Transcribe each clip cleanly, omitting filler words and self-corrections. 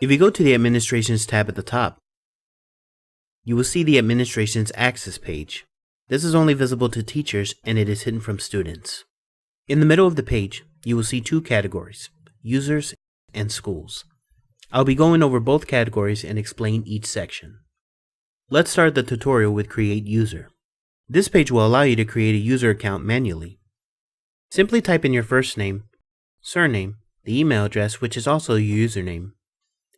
If you go to the Administrations tab at the top, you will see the Administrations Access page. This is only visible to teachers and it is hidden from students. In the middle of the page, you will see two categories, Users and Schools. I'll be going over both categories and explain each section. Let's start the tutorial with Create User. This page will allow you to create a user account manually. Simply type in your first name, surname, the email address, which is also your username,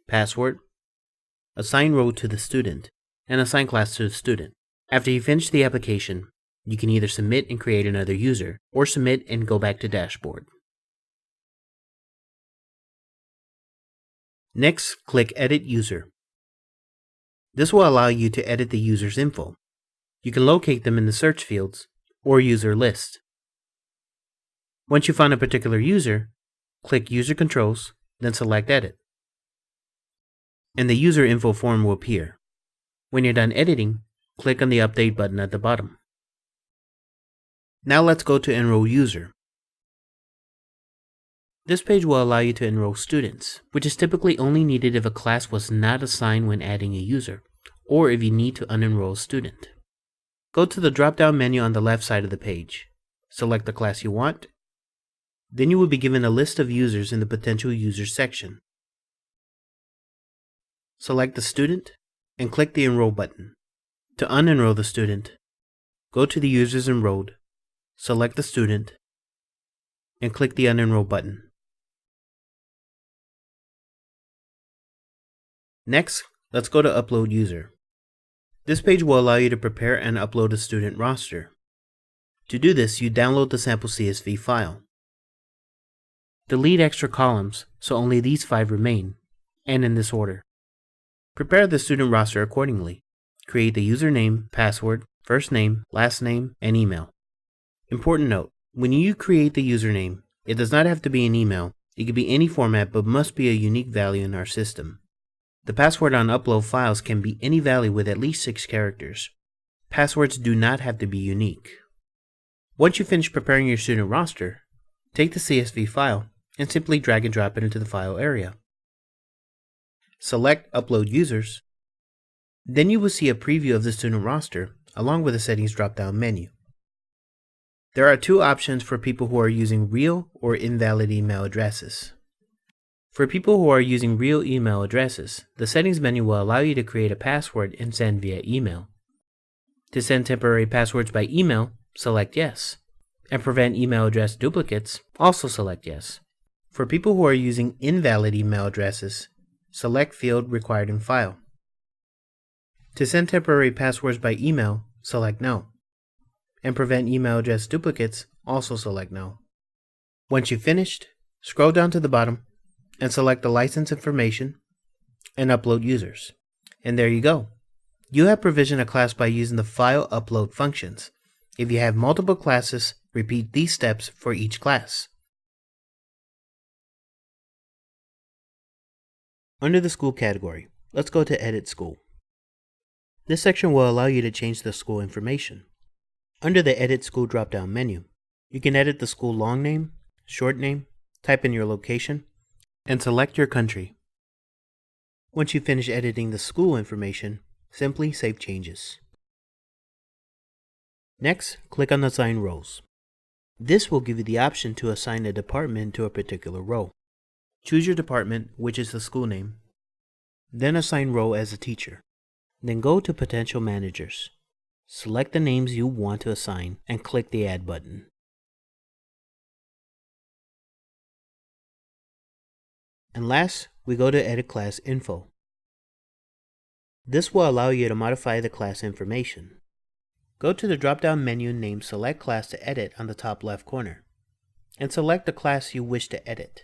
password, assign role to the student, and assign class to the student. After you finish the application, you can either submit and create another user, or submit and go back to dashboard. Next, click Edit User. This will allow you to edit the user's info. You can locate them in the search fields or user list. Once you find a particular user, click User Controls, then select Edit. And the user info form will appear. When you're done editing, click on the Update button at the bottom. Now let's go to Enroll User. This page will allow you to enroll students, which is typically only needed if a class was not assigned when adding a user, or if you need to unenroll a student. Go to the drop-down menu on the left side of the page. Select the class you want. Then you will be given a list of users in the Potential Users section. Select the student and click the Enroll button. To unenroll the student, go to the Users Enrolled, select the student, and click the Unenroll button. Next, let's go to Upload User. This page will allow you to prepare and upload a student roster. To do this, you download the sample CSV file. Delete extra columns so only these 5 remain, and in this order. Prepare the student roster accordingly. Create the username, password, first name, last name, and email. Important note, when you create the username, it does not have to be an email. It can be any format but must be a unique value in our system. The password on upload files can be any value with at least 6 characters. Passwords do not have to be unique. Once you finish preparing your student roster, take the CSV file and simply drag and drop it into the file area. Select Upload Users. Then you will see a preview of the student roster along with the settings drop-down menu. There are 2 options for people who are using real or invalid email addresses. For people who are using real email addresses, the settings menu will allow you to create a password and send via email. To send temporary passwords by email, select Yes. And prevent email address duplicates, also select Yes. For people who are using invalid email addresses, select Field Required in File. To send temporary passwords by email, select No. And prevent email address duplicates, also select No. Once you've finished, scroll down to the bottom and select the license information and upload users. And there you go. You have provisioned a class by using the file upload functions. If you have multiple classes, repeat these steps for each class. Under the School category, let's go to Edit School. This section will allow you to change the school information. Under the Edit School drop-down menu, you can edit the school long name, short name, type in your location, and select your country. Once you finish editing the school information, simply save changes. Next, click on Assign Roles. This will give you the option to assign a department to a particular role. Choose your department, which is the school name, then assign role as a teacher. Then go to Potential Managers. Select the names you want to assign and click the Add button. And last, we go to Edit Class Info. This will allow you to modify the class information. Go to the drop-down menu named Select Class to edit on the top left corner, and select the class you wish to edit.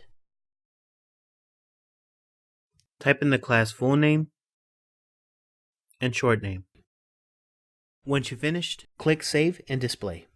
Type in the class full name and short name. Once you've finished, click Save and Display.